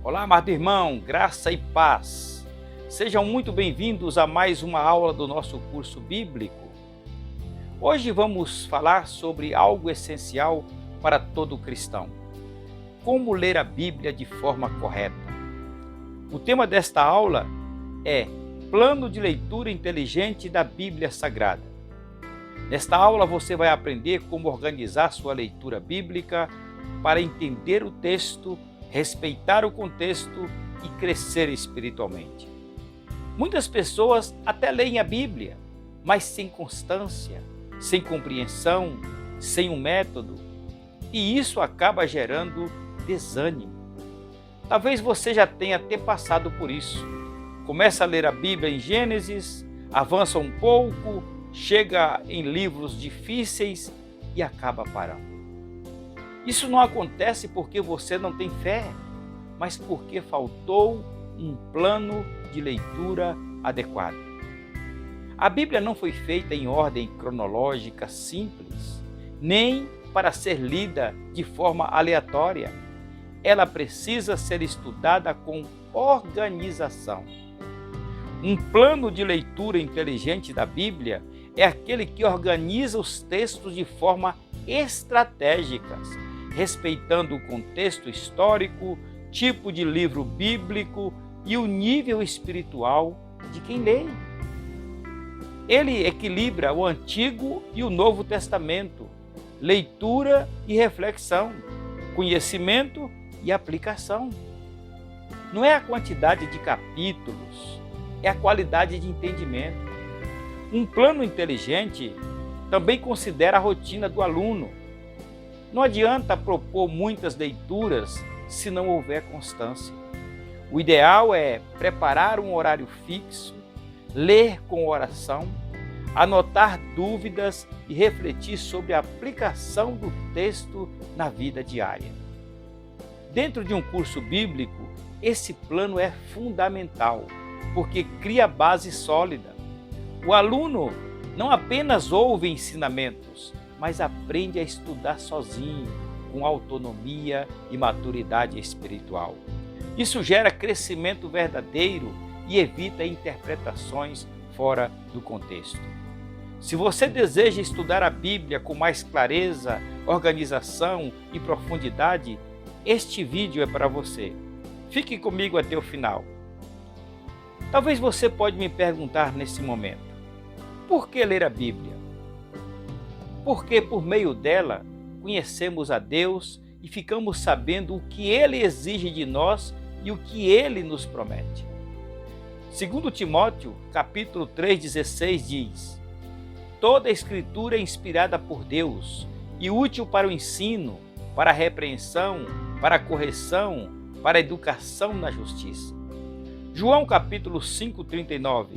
Olá, amado irmão, graça e paz. Sejam muito bem-vindos a mais uma aula do nosso curso bíblico. Hoje vamos falar sobre algo essencial para todo cristão: como ler a Bíblia de forma correta. O tema desta aula é Plano de Leitura Inteligente da Bíblia Sagrada. Nesta aula você vai aprender como organizar sua leitura bíblica para entender o texto, respeitar o contexto e crescer espiritualmente. Muitas pessoas até leem a Bíblia, mas sem constância, sem compreensão, sem um método, e isso acaba gerando desânimo. Talvez você já tenha até passado por isso. Começa a ler a Bíblia em Gênesis, avança um pouco, chega em livros difíceis e acaba parando. Isso não acontece porque você não tem fé, mas porque faltou um plano de leitura adequado. A Bíblia não foi feita em ordem cronológica simples, nem para ser lida de forma aleatória. Ela precisa ser estudada com organização. Um plano de leitura inteligente da Bíblia é aquele que organiza os textos de forma estratégica, respeitando o contexto histórico, tipo de livro bíblico e o nível espiritual de quem lê. Ele equilibra o Antigo e o Novo Testamento, leitura e reflexão, conhecimento e aplicação. Não é a quantidade de capítulos, é a qualidade de entendimento. Um plano inteligente também considera a rotina do aluno. Não adianta propor muitas leituras se não houver constância. O ideal é preparar um horário fixo, ler com oração, anotar dúvidas e refletir sobre a aplicação do texto na vida diária. Dentro de um curso bíblico, esse plano é fundamental, porque cria base sólida. O aluno não apenas ouve ensinamentos, mas aprende a estudar sozinho, com autonomia e maturidade espiritual. Isso gera crescimento verdadeiro e evita interpretações fora do contexto. Se você deseja estudar a Bíblia com mais clareza, organização e profundidade, este vídeo é para você. Fique comigo até o final. Talvez você pode me perguntar nesse momento: por que ler a Bíblia? Porque por meio dela conhecemos a Deus e ficamos sabendo o que Ele exige de nós e o que Ele nos promete. 2 Timóteo, capítulo 3,16 diz: toda a Escritura é inspirada por Deus e útil para o ensino, para a repreensão, para a correção, para a educação na justiça. João capítulo 5,39: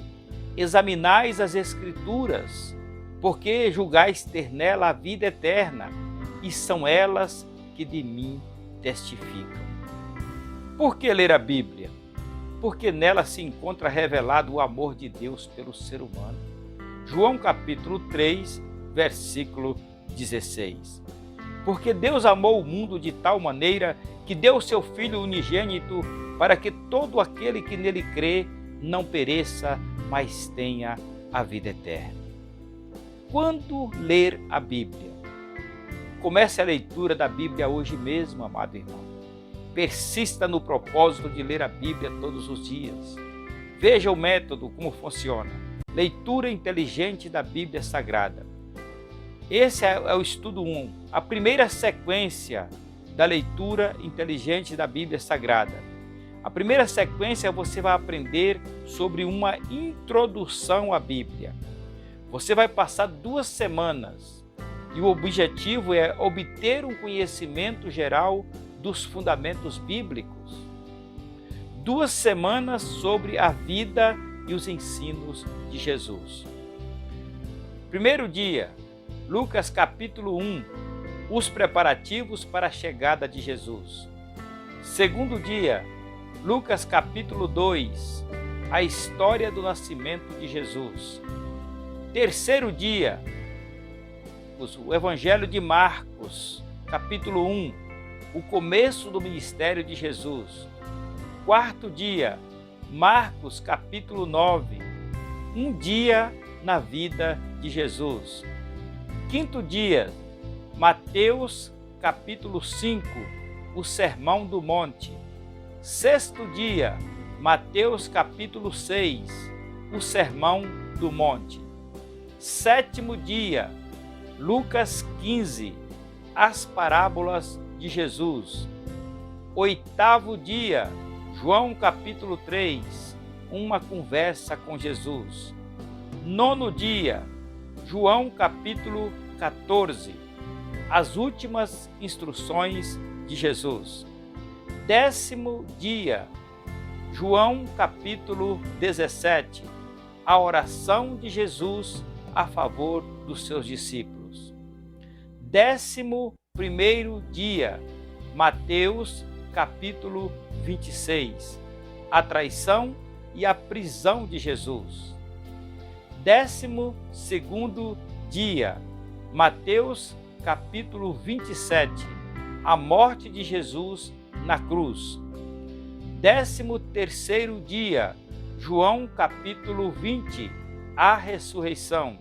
examinais as Escrituras, porque julgais ter nela a vida eterna, e são elas que de mim testificam. Por que ler a Bíblia? Porque nela se encontra revelado o amor de Deus pelo ser humano. João capítulo 3, versículo 16. Porque Deus amou o mundo de tal maneira que deu o seu Filho unigênito para que todo aquele que nele crê não pereça, mas tenha a vida eterna. Quando ler a Bíblia? Comece a leitura da Bíblia hoje mesmo, amado irmão. Persista no propósito de ler a Bíblia todos os dias. Veja o método, como funciona. Leitura inteligente da Bíblia Sagrada. Esse é o estudo 1, a primeira sequência da leitura inteligente da Bíblia Sagrada. A primeira sequência você vai aprender sobre uma introdução à Bíblia. Você vai passar 2 semanas e o objetivo é obter um conhecimento geral dos fundamentos bíblicos. 2 semanas sobre a vida e os ensinos de Jesus. Primeiro dia, Lucas capítulo 1, os preparativos para a chegada de Jesus. Segundo dia, Lucas capítulo 2, a história do nascimento de Jesus. Terceiro dia, o Evangelho de Marcos, capítulo 1, o começo do ministério de Jesus. Quarto dia, Marcos capítulo 9, um dia na vida de Jesus. Quinto dia, Mateus capítulo 5, o Sermão do Monte. Sexto dia, Mateus capítulo 6, o Sermão do Monte. Sétimo dia, Lucas 15, as parábolas de Jesus. Oitavo dia, João capítulo 3, uma conversa com Jesus. Nono dia, João capítulo 14, as últimas instruções de Jesus. Décimo dia, João capítulo 17, a oração de Jesus a favor dos seus discípulos. 11º dia, Mateus capítulo 26, a traição e a prisão de Jesus. 12º dia, Mateus capítulo 27, a morte de Jesus na cruz. 13º dia, João capítulo 20, a ressurreição.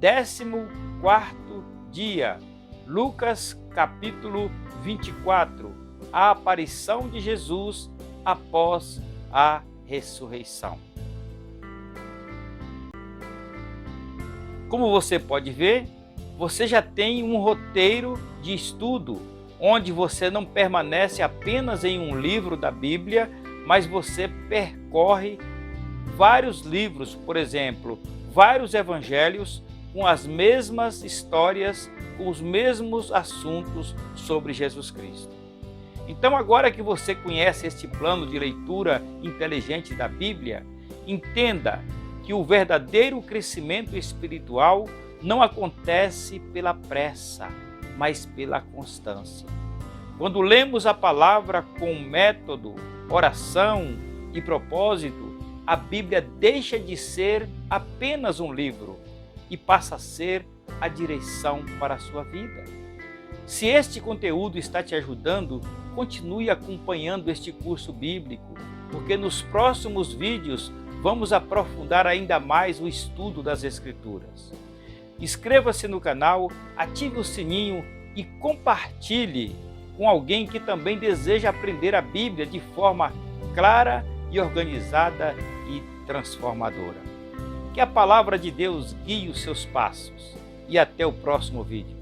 14º dia, Lucas capítulo 24, a aparição de Jesus após a ressurreição. Como você pode ver, você já tem um roteiro de estudo, onde você não permanece apenas em um livro da Bíblia, mas você percorre vários livros, por exemplo, vários evangelhos com as mesmas histórias, com os mesmos assuntos sobre Jesus Cristo. Então, agora que você conhece este plano de leitura inteligente da Bíblia, entenda que o verdadeiro crescimento espiritual não acontece pela pressa, mas pela constância. Quando lemos a palavra com método, oração e propósito, a Bíblia deixa de ser apenas um livro e passa a ser a direção para a sua vida. Se este conteúdo está te ajudando, continue acompanhando este curso bíblico, porque nos próximos vídeos vamos aprofundar ainda mais o estudo das Escrituras. Inscreva-se no canal, ative o sininho e compartilhe com alguém que também deseja aprender a Bíblia de forma clara e organizada e transformadora. Que a palavra de Deus guie os seus passos. E até o próximo vídeo.